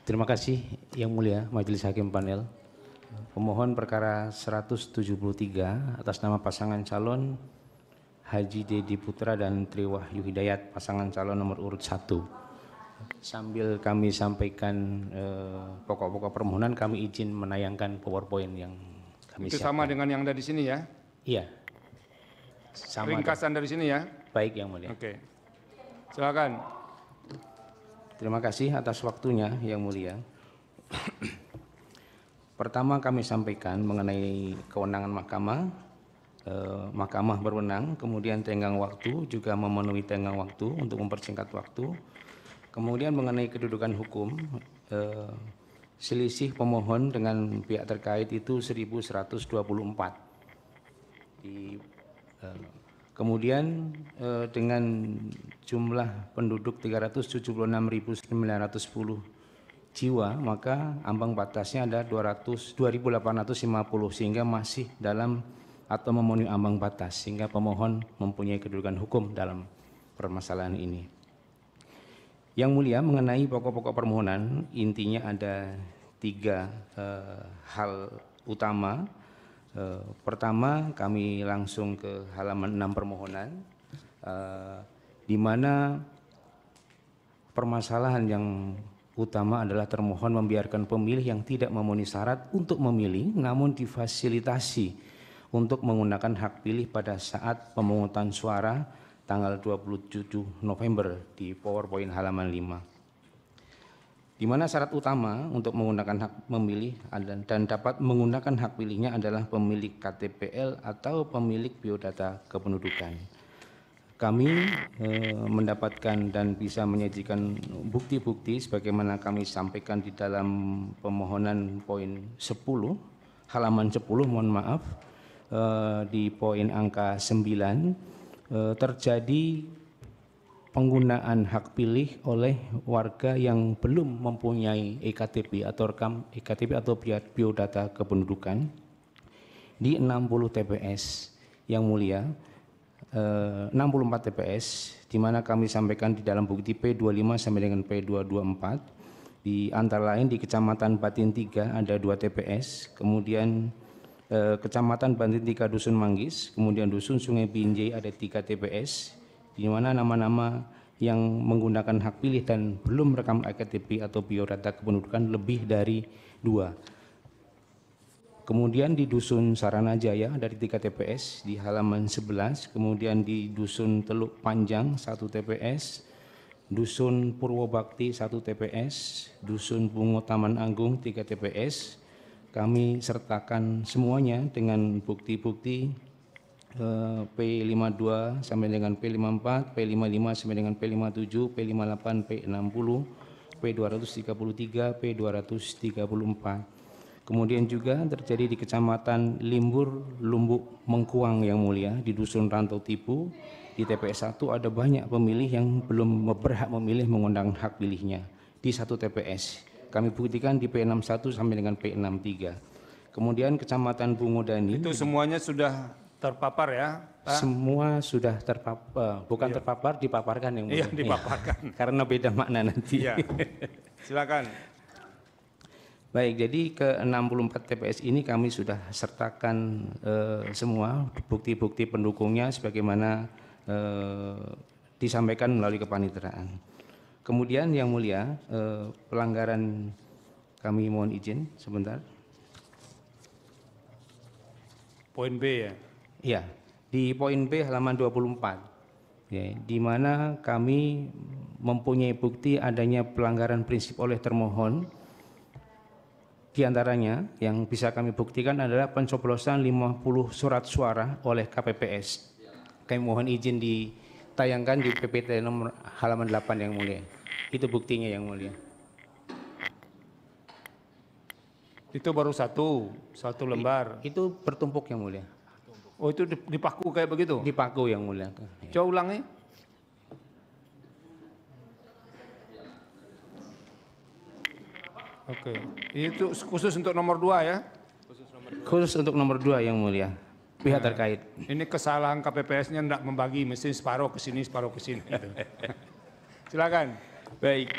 Terima kasih Yang Mulia Majelis Hakim Panel. Pemohon perkara 173 atas nama pasangan calon Haji Dedi Putra dan Tri Wahyu Hidayat, pasangan calon nomor urut 1. Sambil kami sampaikan pokok-pokok permohonan, kami izin menayangkan PowerPoint yang kami itu siapkan. sama dengan yang dari sini ya? Iya. Sama ringkasan dari sini ya? Baik Yang Mulia. Oke. Silakan. Terima kasih atas waktunya Yang Mulia. Pertama kami sampaikan mengenai kewenangan mahkamah. Mahkamah berwenang, kemudian tenggang waktu juga memenuhi tenggang waktu untuk mempersingkat waktu. Kemudian mengenai kedudukan hukum, selisih pemohon dengan pihak terkait itu 1124. Kemudian dengan jumlah penduduk 376.910 jiwa, maka ambang batasnya ada 2.850 sehingga masih dalam atau memenuhi ambang batas, sehingga pemohon mempunyai kedudukan hukum dalam permasalahan ini. Yang Mulia, mengenai pokok-pokok permohonan, intinya ada 3 hal utama. Pertama, kami langsung ke halaman 6 permohonan, di mana permasalahan yang utama adalah termohon membiarkan pemilih yang tidak memenuhi syarat untuk memilih namun difasilitasi untuk menggunakan hak pilih pada saat pemungutan suara tanggal 27 November di PowerPoint halaman 5. Di mana syarat utama untuk menggunakan hak memilih dan dapat menggunakan hak pilihnya adalah pemilik KTPL atau pemilik biodata kependudukan. Kami mendapatkan dan bisa menyajikan bukti-bukti sebagaimana kami sampaikan di dalam pemohonan poin 10, halaman 10, mohon maaf, di poin angka 9, terjadi penggunaan hak pilih oleh warga yang belum mempunyai EKTP atau rekam EKTP atau biodata kependudukan di 60 TPS Yang Mulia, 64 TPS, di mana kami sampaikan di dalam bukti P25 sampai dengan P224, di antara lain di Kecamatan Batin 3 ada 2 TPS, kemudian Kecamatan Batin 3 Dusun Manggis, kemudian Dusun Sungai Binjai ada 3 TPS, di mana nama-nama yang menggunakan hak pilih dan belum rekam EKTP atau biodata kependudukan lebih dari 2. Kemudian di Dusun Saranajaya dari 3 TPS di halaman 11, kemudian di Dusun Teluk Panjang 1 TPS, Dusun Purwobakti 1 TPS, Dusun Bungo Taman Agung 3 TPS. Kami sertakan semuanya dengan bukti-bukti P52 sampai dengan P54, P55 sampai dengan P57, P58, P60, P233, P234. Kemudian juga terjadi di Kecamatan Limbur, Lumbuk, Mengkuang Yang Mulia, di Dusun Rantau Tipu, di TPS 1 ada banyak pemilih yang belum berhak memilih menggunakan hak pilihnya di 1 TPS. Kami buktikan di P61 sampai dengan P63. Kemudian Kecamatan Bungodani. Itu semuanya sudah terpapar ya, Pak? Semua sudah terpapar, bukan terpapar, dipaparkan Yang Mulia. Iya, dipaparkan. Karena beda makna nanti. Iya. Silakan. Baik, jadi ke 64 TPS ini kami sudah sertakan semua bukti-bukti pendukungnya sebagaimana disampaikan melalui kepaniteraan. Kemudian Yang Mulia, pelanggaran kami mohon izin sebentar. Poin B ya? Ya, di poin B halaman 24, ya, di mana kami mempunyai bukti adanya pelanggaran prinsip oleh termohon. Di antaranya yang bisa kami buktikan adalah pencoblosan 50 surat suara oleh KPPS. Kami mohon izin ditayangkan di PPT nomor halaman 8 Yang Mulia. Itu buktinya Yang Mulia. Itu baru satu lembar. Itu bertumpuk Yang Mulia. Oh, itu dipaku kayak begitu? Dipaku Yang Mulia. Coba ulangi. Oke, itu khusus untuk nomor 2 ya? Khusus untuk nomor 2 Yang Mulia, pihak terkait. Ini kesalahan KPPS-nya tidak membagi, mesti separuh ke sini, separuh ke sini. Silakan. Baik,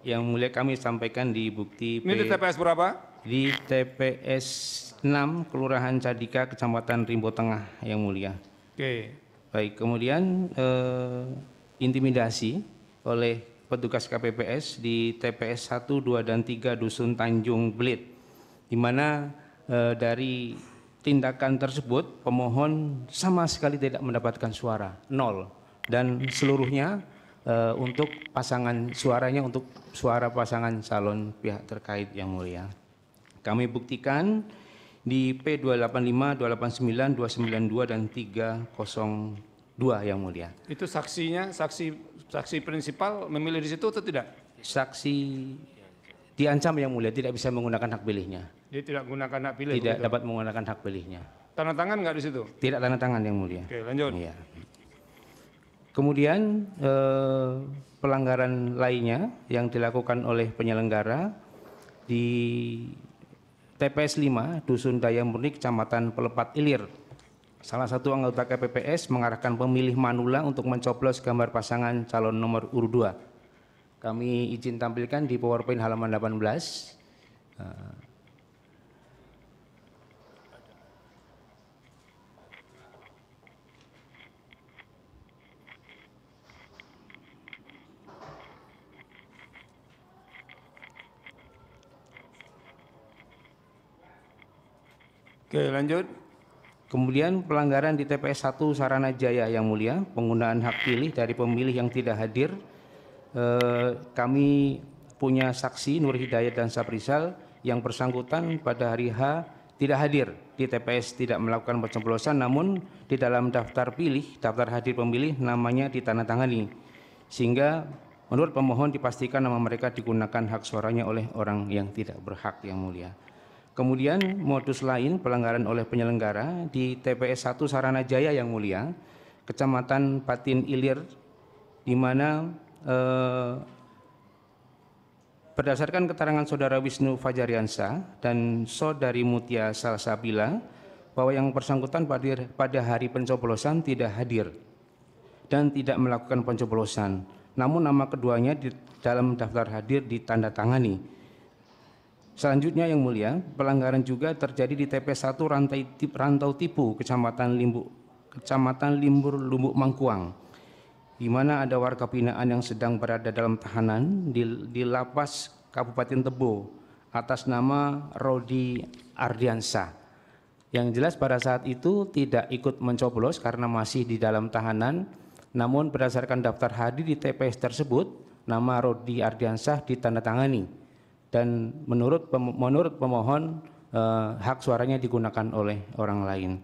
Yang mulia kami sampaikan di bukti Ini di TPS berapa? di TPS 6 Kelurahan Cadika, Kecamatan Rimbo Tengah, yang mulia. Oke. Baik, kemudian intimidasi oleh petugas KPPS di TPS 1, 2, dan 3 Dusun Tanjung Belit, di mana dari tindakan tersebut pemohon sama sekali tidak mendapatkan suara, 0, dan seluruhnya untuk pasangan suaranya untuk suara pasangan calon pihak terkait, yang mulia. Kami buktikan di P285, 289, 292, dan 302, yang mulia. Itu saksinya, saksi prinsipal memilih di situ atau tidak? Saksi diancam, yang mulia, tidak bisa menggunakan hak pilihnya. Dia tidak gunakan hak pilih. Tidak begitu? dapat menggunakan hak pilihnya. Tanda tangan nggak di situ? Tidak tanda tangan, yang mulia. Oke, lanjut. Iya. Kemudian pelanggaran lainnya yang dilakukan oleh penyelenggara di TPS 5 Dusun Daya Murni, Kecamatan Pelepat Ilir. Salah satu anggota KPPS mengarahkan pemilih manula untuk mencoblos gambar pasangan calon nomor urut 2. Kami izin tampilkan di PowerPoint halaman 18. Oke, lanjut. Kemudian pelanggaran di TPS 1 Saranajaya, yang mulia, penggunaan hak pilih dari pemilih yang tidak hadir. Kami punya saksi Nur Hidayat dan Saprizal yang bersangkutan pada hari H tidak hadir di TPS, tidak melakukan pencoblosan, namun di dalam daftar pilih, daftar hadir pemilih, namanya ditandatangani, sehingga menurut pemohon dipastikan nama mereka digunakan hak suaranya oleh orang yang tidak berhak, yang mulia. Kemudian modus lain pelanggaran oleh penyelenggara di TPS 1 Saranajaya, yang mulia, Kecamatan Patin Ilir, di mana berdasarkan keterangan Saudara Wisnu Fajariansa dan Saudari Mutia Salsabila bahwa yang bersangkutan pada hari pencoblosan tidak hadir dan tidak melakukan pencoblosan, namun nama keduanya di dalam daftar hadir ditandatangani. Selanjutnya, yang mulia, pelanggaran juga terjadi di TPS 1 Rantau Tipu, Kecamatan Limbur, Lumbuk Mangkuang, di mana ada warga binaan yang sedang berada dalam tahanan di lapas Kabupaten Tebo atas nama Rodi Ardiansa. Yang jelas pada saat itu tidak ikut mencoblos karena masih di dalam tahanan, namun berdasarkan daftar hadir di TPS tersebut, nama Rodi Ardiansa ditandatangani. Dan menurut pemohon hak suaranya digunakan oleh orang lain.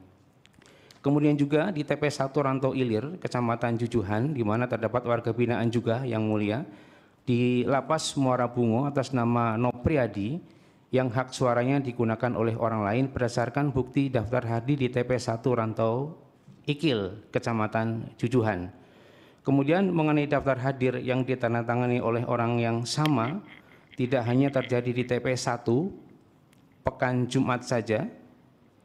Kemudian juga di TPS 1 Rantau Ilir, Kecamatan Jujuhan, di mana terdapat warga binaan juga, yang mulia, di Lapas Muara Bungo atas nama Nopriadi, yang hak suaranya digunakan oleh orang lain berdasarkan bukti daftar hadir di TPS 1 Rantau Ikil, Kecamatan Jujuhan. Kemudian mengenai daftar hadir yang ditandatangani oleh orang yang sama, tidak hanya terjadi di TPS 1 pekan Jumat saja,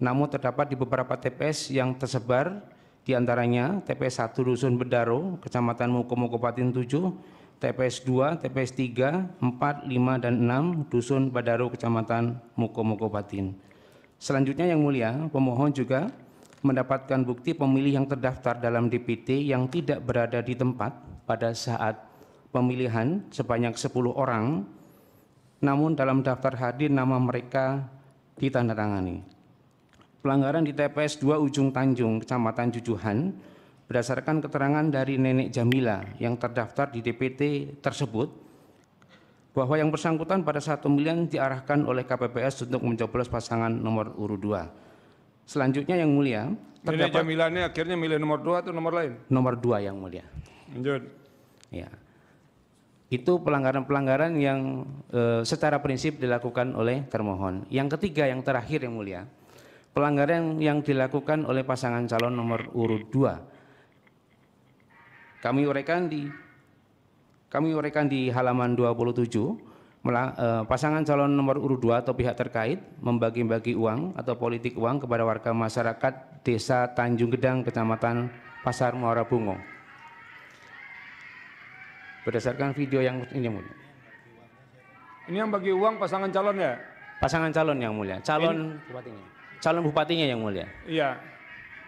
namun terdapat di beberapa TPS yang tersebar, diantaranya TPS 1 Dusun Bedaro, Kecamatan Mukomo Kabupaten 7, TPS 2, TPS 3, 4, 5, dan 6 Dusun Bedaro, Kecamatan Mukomo Kabupaten. Selanjutnya, yang mulia, pemohon juga mendapatkan bukti pemilih yang terdaftar dalam DPT yang tidak berada di tempat pada saat pemilihan sebanyak 10 orang, namun dalam daftar hadir nama mereka ditandatangani. Pelanggaran di TPS 2 Ujung Tanjung, Kecamatan Jujuhan, berdasarkan keterangan dari Nenek Jamila yang terdaftar di DPT tersebut, bahwa yang bersangkutan pada saat pemilihan diarahkan oleh KPPS untuk mencoblos pasangan nomor urut 2. Selanjutnya, yang mulia, Nenek Jamila ini akhirnya milih nomor 2 atau nomor lain? Nomor 2, yang mulia. Lanjut. Ya. Itu pelanggaran-pelanggaran yang secara prinsip dilakukan oleh termohon. Yang ketiga, yang terakhir, yang mulia, pelanggaran yang dilakukan oleh pasangan calon nomor urut 2. Kami uraikan di halaman 27, pasangan calon nomor urut 2 atau pihak terkait membagi-bagi uang atau politik uang kepada warga masyarakat Desa Tanjung Gedang, Kecamatan Pasar Muara Bungo. Berdasarkan video yang ini, Ini yang bagi uang pasangan calon ya? Pasangan calon yang mulia, calon bupatinya yang mulia. Iya,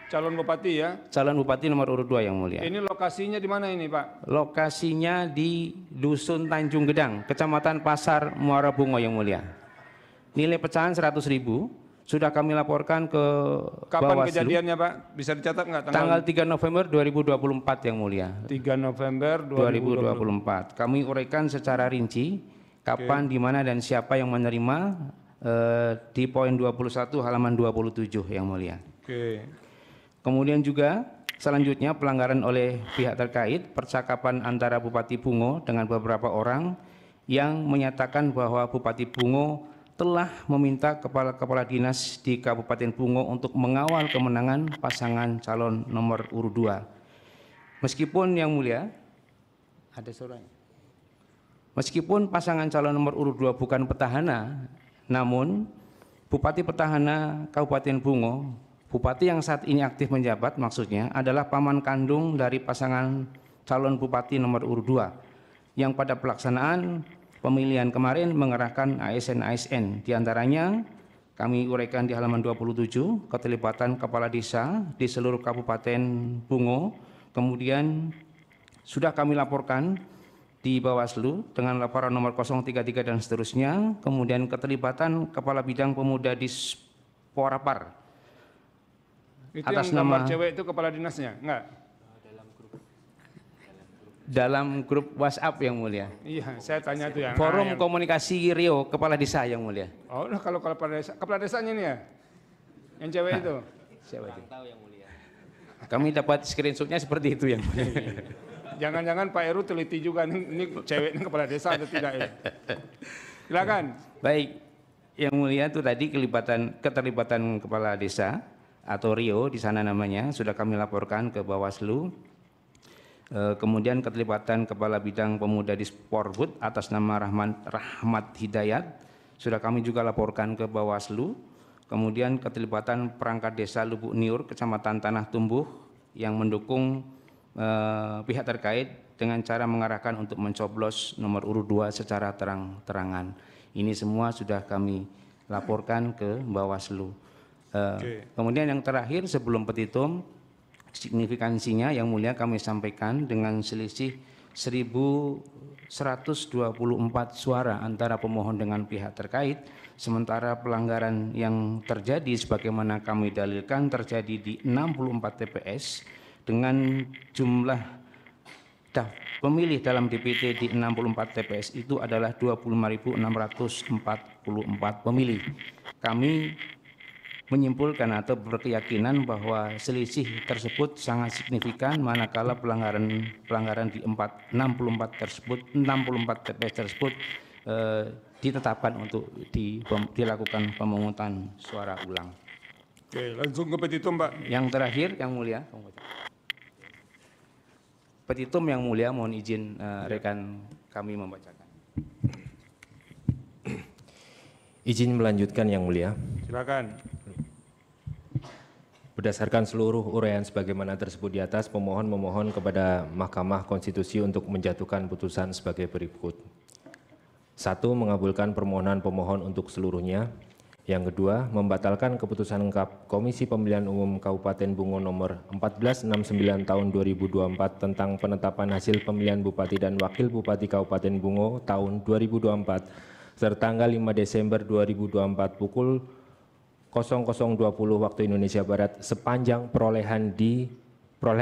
calon bupati ya. Calon bupati nomor urut 2 yang mulia. Ini lokasinya di mana ini Pak? Lokasinya di Dusun Tanjung Gedang, Kecamatan Pasar Muara Bungo yang mulia. Nilai pecahan 100.000. Sudah kami laporkan ke Kapan Bawaslu. kejadiannya Pak? Bisa dicatat nggak? Tanggal 3 November 2024 yang mulia. 3 November 2024. Kami uraikan secara rinci kapan, di mana dan siapa yang menerima di poin 21 halaman 27 yang mulia. Oke. Kemudian juga selanjutnya pelanggaran oleh pihak terkait percakapan antara Bupati Bungo dengan beberapa orang yang menyatakan bahwa Bupati Bungo telah meminta kepala dinas di Kabupaten Bungo untuk mengawal kemenangan pasangan calon nomor urut 2. Meskipun yang mulia, ada suaranya. Meskipun pasangan calon nomor urut 2 bukan petahana, namun Bupati petahana Kabupaten Bungo, Bupati yang saat ini aktif menjabat maksudnya adalah paman kandung dari pasangan calon Bupati nomor urut 2 yang pada pelaksanaan pemilihan kemarin mengerahkan ASN-ASN. Di antaranya kami uraikan di halaman 27 keterlibatan kepala desa di seluruh Kabupaten Bungo. Kemudian sudah kami laporkan di Bawaslu dengan laporan nomor 033 dan seterusnya. Kemudian keterlibatan kepala bidang pemuda di Porapar. Itu atas yang gambar nama cewek itu kepala dinasnya? Enggak? Dalam grup WhatsApp yang mulia. Iya, saya tanya itu yang Forum Komunikasi Rio Kepala Desa yang mulia. Oh, nah kalau kepala desanya ini ya? Yang cewek itu? Siapa itu? Kami dapat screenshotnya seperti itu yang mulia. Jangan-jangan Pak Heru teliti juga ini cewek ini kepala desa atau tidak ya? Silakan. Baik, yang mulia itu tadi keterlibatan kepala desa atau Rio di sana namanya sudah kami laporkan ke Bawaslu. Kemudian keterlibatan kepala bidang pemuda di Sporbud atas nama Rahmat Hidayat sudah kami juga laporkan ke Bawaslu. Kemudian keterlibatan perangkat desa Lubuk Niur, Kecamatan Tanah Tumbuh yang mendukung pihak terkait dengan cara mengarahkan untuk mencoblos nomor urut 2 secara terang-terangan. Ini semua sudah kami laporkan ke Bawaslu. Kemudian yang terakhir sebelum petitum, signifikansinya yang mulia kami sampaikan dengan selisih 1.124 suara antara pemohon dengan pihak terkait, sementara pelanggaran yang terjadi sebagaimana kami dalilkan terjadi di 64 TPS dengan jumlah pemilih dalam DPT di 64 TPS itu adalah 25.644 pemilih. Kami menyimpulkan atau berkeyakinan bahwa selisih tersebut sangat signifikan manakala pelanggaran di 64 TPS tersebut ditetapkan untuk dilakukan pemungutan suara ulang. Oke, langsung ke petitum, Pak. Yang terakhir yang mulia, petitum yang mulia, mohon izin rekan kami membacakan. Izin melanjutkan yang mulia. Silakan. Berdasarkan seluruh uraian sebagaimana tersebut di atas, pemohon memohon kepada Mahkamah Konstitusi untuk menjatuhkan putusan sebagai berikut. 1. Mengabulkan permohonan pemohon untuk seluruhnya. Yang kedua, membatalkan keputusan Komisi Pemilihan Umum Kabupaten Bungo nomor 1469 tahun 2024 tentang penetapan hasil pemilihan Bupati dan Wakil Bupati Kabupaten Bungo tahun 2024 sertanggal 5 Desember 2024 pukul 00.20 waktu Indonesia Barat sepanjang perolehan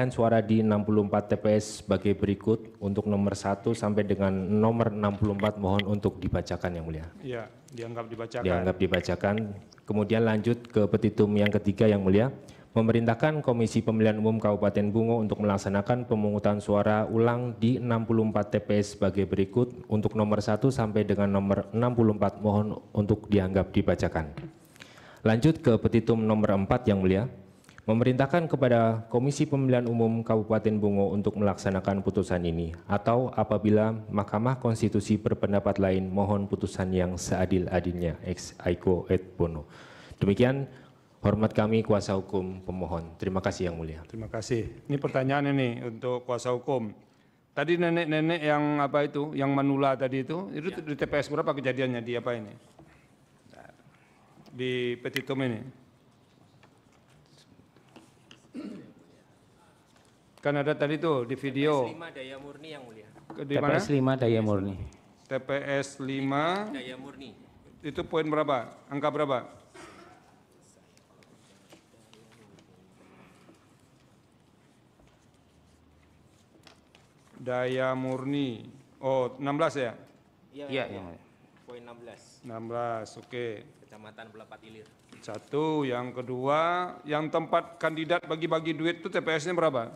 suara di 64 TPS sebagai berikut. Untuk nomor 1 sampai dengan nomor 64 mohon untuk dibacakan yang mulia. Iya, dianggap dibacakan. Dianggap dibacakan. Kemudian lanjut ke petitum yang ketiga yang mulia. Memerintahkan Komisi Pemilihan Umum Kabupaten Bungo untuk melaksanakan pemungutan suara ulang di 64 TPS sebagai berikut. Untuk nomor 1 sampai dengan nomor 64 mohon untuk dianggap dibacakan. Lanjut ke petitum nomor 4 yang mulia. Memerintahkan kepada Komisi Pemilihan Umum Kabupaten Bungo untuk melaksanakan putusan ini, atau apabila Mahkamah Konstitusi berpendapat lain, mohon putusan yang seadil-adilnya ex aequo et bono. Demikian hormat kami kuasa hukum pemohon. Terima kasih yang mulia. Terima kasih. Ini pertanyaan ini untuk kuasa hukum. Tadi nenek-nenek yang apa itu, yang Manula tadi itu di TPS berapa kejadiannya di apa ini? Di Petitum ini. Kan ada tadi tuh di video. TPS 5 Daya Murni yang mulia. Di mana? TPS 5 Daya Murni. TPS 5 Daya Murni. itu poin berapa? Angka berapa? Daya Murni. Oh, 16 ya? Iya, yang mulia. Poin 16. 16, oke. Kecamatan Pelapat Ilir. Satu, yang kedua, yang tempat kandidat bagi-bagi duit itu TPS-nya berapa?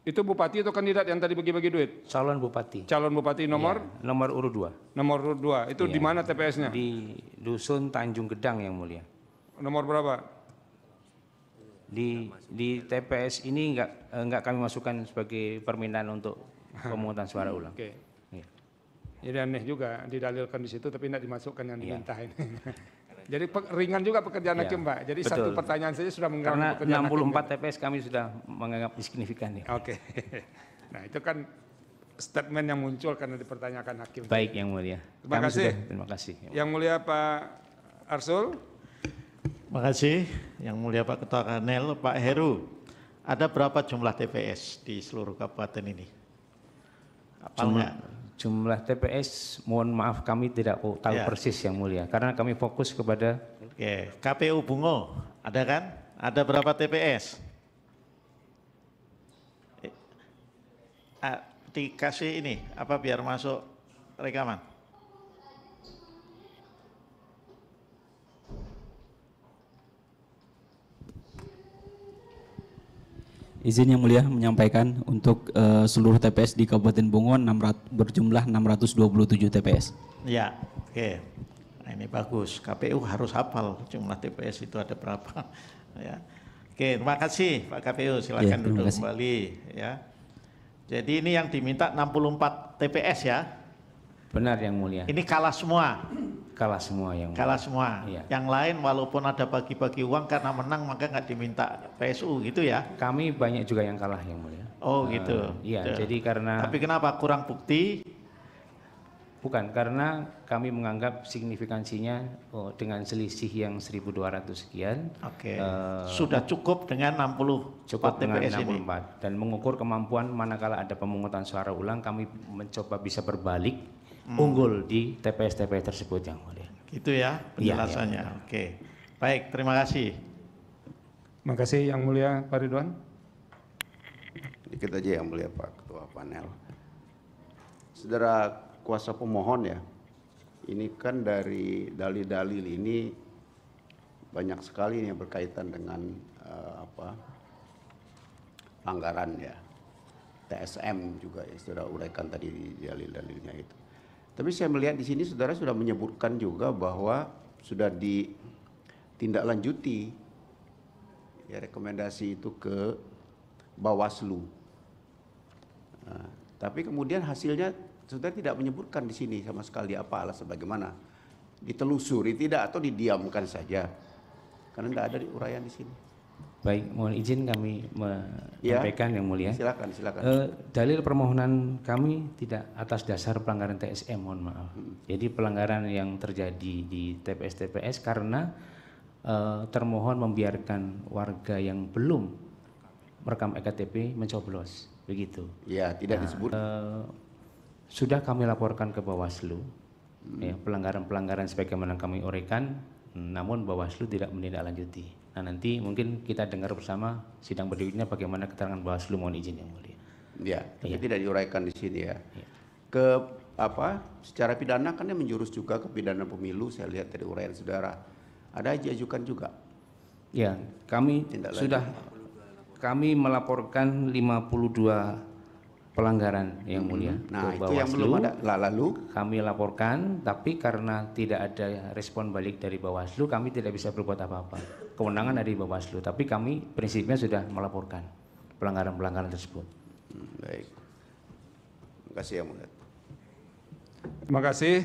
Itu bupati atau kandidat yang tadi bagi-bagi duit? Calon bupati. Calon bupati nomor? Iya, nomor urut 2. Nomor 2. Itu Iya. di mana TPS-nya? Di Dusun Tanjung Gedang yang mulia. Nomor berapa? Di TPS ini enggak kami masukkan sebagai permintaan untuk pemungutan suara ulang. Oke. Iya. Jadi aneh juga didalilkan di situ tapi tidak dimasukkan yang Iya. diminta ini. Jadi ringan juga pekerjaan Iya, hakim, Pak. Jadi betul. satu pertanyaan saja sudah mengganggu Karena pekerjaan 64 hakim. TPS kami sudah menganggap signifikan ya. Oke. Nah, itu kan statement yang muncul karena dipertanyakan hakim. Baik yang mulia. Terima Kami kasih. Terima kasih. Yang mulia Pak Arsul. Terima kasih. Yang mulia Pak Ketua Kanel, Pak Heru. Ada berapa jumlah TPS di seluruh kabupaten ini? Apalnya? Jumlah TPS, mohon maaf kami tidak tahu Ya. persis yang mulia. Karena kami fokus kepada Oke, KPU Bungo, ada kan? Ada berapa TPS? Dikasih ini, apa biar masuk rekaman? Izin yang mulia menyampaikan untuk seluruh TPS di Kabupaten Bungo berjumlah 627 TPS. Ya, oke. Nah, ini bagus. KPU harus hafal jumlah TPS itu ada berapa. Ya. Oke, terima kasih Pak KPU. Silakan Ya, terima duduk kasih. kembali. Ya. Jadi ini yang diminta 64 TPS ya. benar yang mulia. Ini kalah semua. Kalah semua yang mulia. Kalah semua. Iya. Yang lain walaupun ada bagi-bagi uang karena menang maka nggak diminta PSU gitu ya. Kami banyak juga yang kalah yang mulia. Oh gitu. Iya, Gitu. jadi karena Tapi kenapa kurang bukti? bukan karena kami menganggap signifikansinya dengan selisih yang 1.200 sekian Oke. Eh, Sudah cukup dengan 60 cukup dengan TPS ini. 64 dan mengukur kemampuan manakala ada pemungutan suara ulang kami mencoba bisa berbalik unggul di TPS-TPS tersebut yang mulia. Gitu ya penjelasannya. Oke. Baik, terima kasih. Terima kasih yang mulia Pak Ridwan. Dikit aja yang mulia Pak Ketua Panel. Saudara kuasa pemohon ya, ini kan dari dalil-dalil ini banyak sekali yang berkaitan dengan pelanggaran ya. TSM juga ya, saudara uraikan tadi di dalil-dalilnya itu. Tapi saya melihat di sini saudara sudah menyebutkan juga bahwa sudah ditindaklanjuti ya rekomendasi itu ke Bawaslu. Nah, tapi kemudian hasilnya saudara tidak menyebutkan di sini sama sekali apa alasan bagaimana ditelusuri tidak atau didiamkan saja karena tidak ada uraian di sini. Baik, mohon izin kami menyampaikan yang mulia. Silakan. Dalil permohonan kami tidak atas dasar pelanggaran TSM, mohon maaf. Jadi pelanggaran yang terjadi di TPS-TPS karena termohon membiarkan warga yang belum merekam ektp mencoblos, begitu. Ya, tidak disebut. Sudah kami laporkan ke Bawaslu, ya, pelanggaran-pelanggaran sebagaimana kami uraikan, namun Bawaslu tidak menindaklanjuti. Nah nanti mungkin kita dengar bersama sidang berikutnya bagaimana keterangan Bawaslu, mohon izin yang mulia. Ya, tapi Iya. tidak diuraikan di sini ya. Iya. Ke secara pidana kan dia menjurus juga ke pidana pemilu, saya lihat dari uraian saudara. Ada diajukan juga. Ya, kami kami melaporkan 52 pelanggaran yang mulia Nah, ke itu yang Bawaslu. belum ada. Lalu Kami laporkan, tapi karena tidak ada respon balik dari Bawaslu, kami tidak bisa berbuat apa-apa. Kewenangan dari Bawaslu, tapi kami prinsipnya sudah melaporkan pelanggaran-pelanggaran tersebut. baik. Terima kasih yang mulia. Terima kasih.